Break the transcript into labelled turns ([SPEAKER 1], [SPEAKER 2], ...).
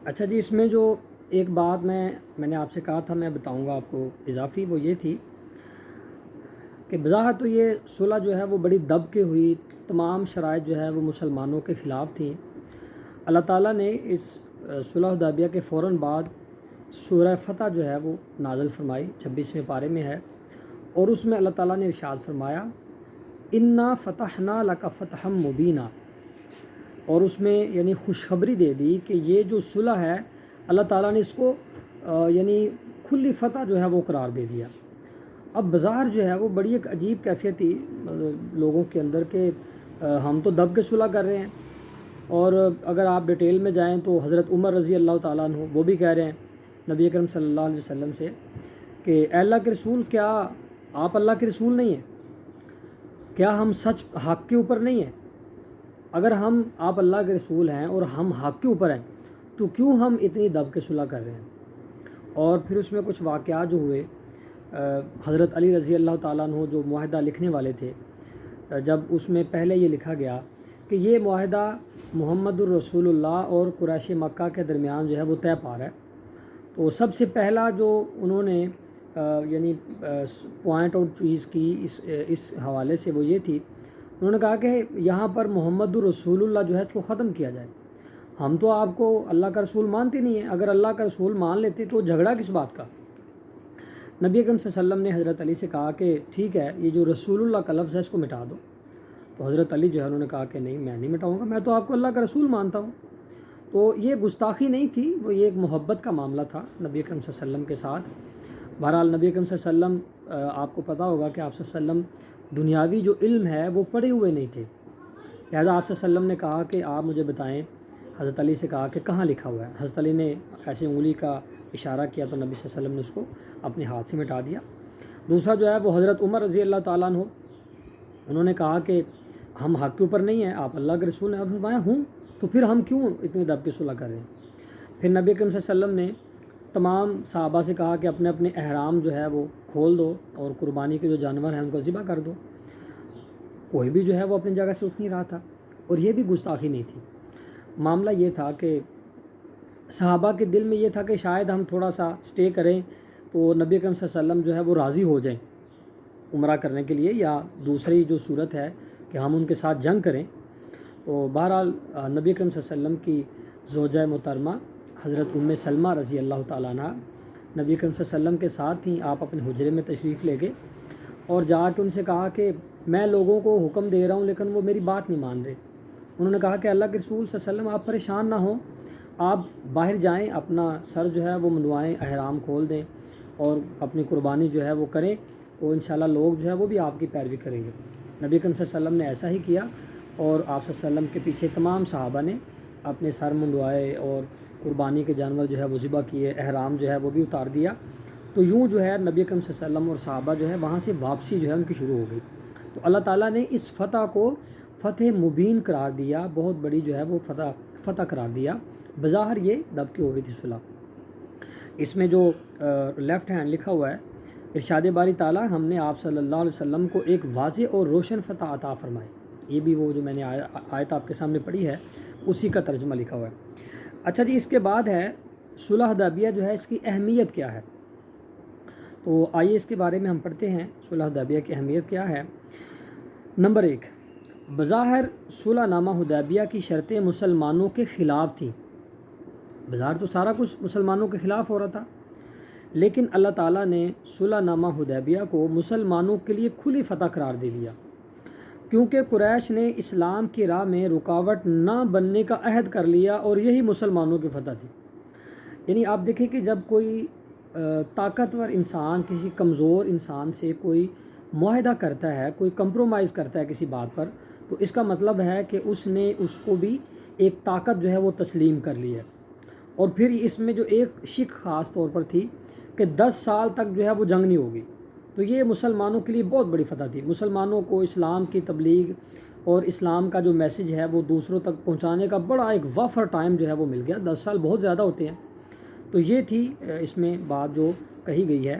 [SPEAKER 1] اچھا جی، اس میں جو ایک بات میں نے آپ سے کہا تھا میں بتاؤں گا آپ کو اضافی، وہ یہ تھی کہ بظاہر تو یہ صلح جو ہے وہ بڑی دب کے ہوئی، تمام شرائط جو ہے وہ مسلمانوں کے خلاف تھیں۔ اللہ تعالیٰ نے اس صلح حدیبیہ کے فوراً بعد سورہ فتح جو ہے وہ نازل فرمائی، 26ویں پارے میں ہے، اور اس میں اللہ تعالیٰ نے ارشاد فرمایا انا فتحنا لک فتحا مبینا، اور اس میں یعنی خوشخبری دے دی کہ یہ جو صلح ہے اللہ تعالیٰ نے اس کو یعنی کھلی فتح جو ہے وہ قرار دے دیا۔ اب بظاہر جو ہے وہ بڑی ایک عجیب کیفیت تھی لوگوں کے اندر کہ ہم تو دب کے صلح کر رہے ہیں، اور اگر آپ ڈیٹیل میں جائیں تو حضرت عمر رضی اللہ تعالیٰ عنہ وہ بھی کہہ رہے ہیں نبی اکرم صلی اللہ علیہ وسلم سے کہ اے اللہ کے رسول، کیا آپ اللہ کے رسول نہیں ہیں؟ کیا ہم سچ حق کے اوپر نہیں ہیں؟ اگر ہم آپ اللہ کے رسول ہیں اور ہم حق کے اوپر ہیں تو کیوں ہم اتنی دب کے صلح کر رہے ہیں؟ اور پھر اس میں کچھ واقعات جو ہوئے، حضرت علی رضی اللہ تعالیٰ عنہ جو معاہدہ لکھنے والے تھے، جب اس میں پہلے یہ لکھا گیا کہ یہ معاہدہ محمد الرسول اللہ اور قریش مکہ کے درمیان جو ہے وہ طے پا رہا ہے، تو سب سے پہلا جو انہوں نے یعنی پوائنٹ آؤٹ چیز کی اس حوالے سے وہ یہ تھی، انہوں نے کہا کہ یہاں پر محمد الرسول اللہ جو ہے اس کو ختم کیا جائے۔ ہم تو آپ کو اللہ کا رسول مانتے نہیں ہیں، اگر اللہ کا رسول مان لیتے تو جھگڑا کس بات کا؟ نبی اکرم صلی اللہ علیہ وسلم نے حضرت علی سے کہا کہ ٹھیک ہے، یہ جو رسول اللہ کا لفظ ہے اس کو مٹا دو۔ تو حضرت علی جو ہے انہوں نے کہا کہ نہیں، میں نہیں مٹاؤں گا، میں تو آپ کو اللہ کا رسول مانتا ہوں۔ تو یہ گستاخی نہیں تھی، وہ یہ ایک محبت کا معاملہ تھا نبی اکرم صلی اللہ علیہ وسلم کے ساتھ۔ بہرحال نبی اکرم صلی اللہ علیہ وسلم، آپ کو پتہ ہوگا کہ آپ صلی اللہ علیہ وسلم دنیاوی جو علم ہے وہ پڑھے ہوئے نہیں تھے، لہذا آپ صلی اللہ علیہ وسلم نے کہا کہ آپ مجھے بتائیں، حضرت علی سے کہا کہ کہاں لکھا ہوا ہے۔ حضرت علی نے ایسے انگلی کا اشارہ کیا تو نبی صلی اللہ علیہ وسلم نے اس کو اپنے ہاتھ سے مٹا دیا۔ دوسرا جو ہے وہ حضرت عمر رضی اللہ تعالیٰ عنہ، انہوں نے کہا کہ ہم حق کے اوپر نہیں ہیں، آپ اللہ کے رسول ہیں۔ آپ نے فرمایا ہوں، تو پھر ہم کیوں اتنے دب کے صلح کر رہے ہیں؟ پھر نبی اکرم صلی اللہ علیہ وسلم نے تمام صحابہ سے کہا کہ اپنے اپنے احرام جو ہے وہ کھول دو اور قربانی کے جو جانور ہیں ان کو ذبح کر دو۔ کوئی بھی جو ہے وہ اپنی جگہ سے اٹھ نہیں رہا تھا، اور یہ بھی گستاخی نہیں تھی۔ معاملہ یہ تھا کہ صحابہ کے دل میں یہ تھا کہ شاید ہم تھوڑا سا سٹے کریں تو نبی اکرم صلی اللہ علیہ وسلم جو ہے وہ راضی ہو جائیں عمرہ کرنے کے لیے، یا دوسری جو صورت ہے کہ ہم ان کے ساتھ جنگ کریں۔ تو بہرحال نبی اکرم صلی اللہ علیہ وسلم کی زوجہ محترمہ حضرت ام سلمہ رضی اللہ تعالیٰ عنہ نبی اکرم صلی اللہ علیہ وسلم کے ساتھ ہی آپ اپنے حجرے میں تشریف لے گئے، اور جا کے ان سے کہا کہ میں لوگوں کو حکم دے رہا ہوں لیکن وہ میری بات نہیں مان رہے۔ انہوں نے کہا کہ اللہ کے رسول صلی اللہ علیہ وسلم آپ پریشان نہ ہوں، آپ باہر جائیں، اپنا سر جو ہے وہ منڈوائیں، احرام کھول دیں اور اپنی قربانی جو ہے وہ کریں، تو انشاءاللہ لوگ جو ہے وہ بھی آپ کی پیروی کریں گے۔ نبی اکرم صلی اللہ علیہ وسلم نے ایسا ہی کیا، اور آپ صلی اللہ علیہ وسلم کے پیچھے تمام صحابہ نے اپنے سر منڈوائے اور قربانی کے جانور جو ہے وہ ذبح کیے، احرام جو ہے وہ بھی اتار دیا۔ تو یوں جو ہے نبی اکرم صلی اللہ علیہ وسلم اور صحابہ جو ہے وہاں سے واپسی جو ہے ان کی شروع ہو گئی۔ تو اللہ تعالیٰ نے اس فتح کو فتح مبین قرار دیا، بہت بڑی جو ہے وہ فتح قرار دیا۔ بظاہر یہ دب کے ہو رہی تھی صلح۔ اس میں جو لیفٹ ہینڈ لکھا ہوا ہے، ارشاد باری تعالیٰ ہم نے آپ صلی اللہ علیہ وسلم کو ایک واضح اور روشن فتح عطا فرمائی۔ یہ بھی وہ جو میں نے آیت آپ کے سامنے پڑھی ہے اسی کا ترجمہ لکھا ہوا ہے۔ اچھا جی، اس کے بعد ہے صلح حدیبیہ جو ہے اس کی اہمیت کیا ہے؟ تو آئیے اس کے بارے میں ہم پڑھتے ہیں صلح حدیبیہ کی اہمیت کیا ہے۔ نمبر 1، بظاہر صلح نامہ حدیبیہ کی شرطیں مسلمانوں کے خلاف تھیں۔ بظاہر تو سارا کچھ مسلمانوں کے خلاف ہو رہا تھا، لیکن اللہ تعالیٰ نے صلح نامہ حدیبیہ کو مسلمانوں کے لیے کھلی فتح قرار دے دیا، کیونکہ قریش نے اسلام کی راہ میں رکاوٹ نہ بننے کا عہد کر لیا، اور یہی مسلمانوں کی فتح تھی۔ یعنی آپ دیکھیں کہ جب کوئی طاقتور انسان کسی کمزور انسان سے کوئی معاہدہ کرتا ہے، کوئی کمپرومائز کرتا ہے کسی بات پر، تو اس کا مطلب ہے کہ اس نے اس کو بھی ایک طاقت جو ہے وہ تسلیم کر لی ہے۔ اور پھر اس میں جو ایک شک خاص طور پر تھی کہ 10 سال تک جو ہے وہ جنگ نہیں ہوگی، تو یہ مسلمانوں کے لیے بہت بڑی فتح تھی۔ مسلمانوں کو اسلام کی تبلیغ اور اسلام کا جو میسج ہے وہ دوسروں تک پہنچانے کا بڑا ایک وافر ٹائم جو ہے وہ مل گیا۔ 10 سال بہت زیادہ ہوتے ہیں۔ تو یہ تھی اس میں بات جو کہی گئی ہے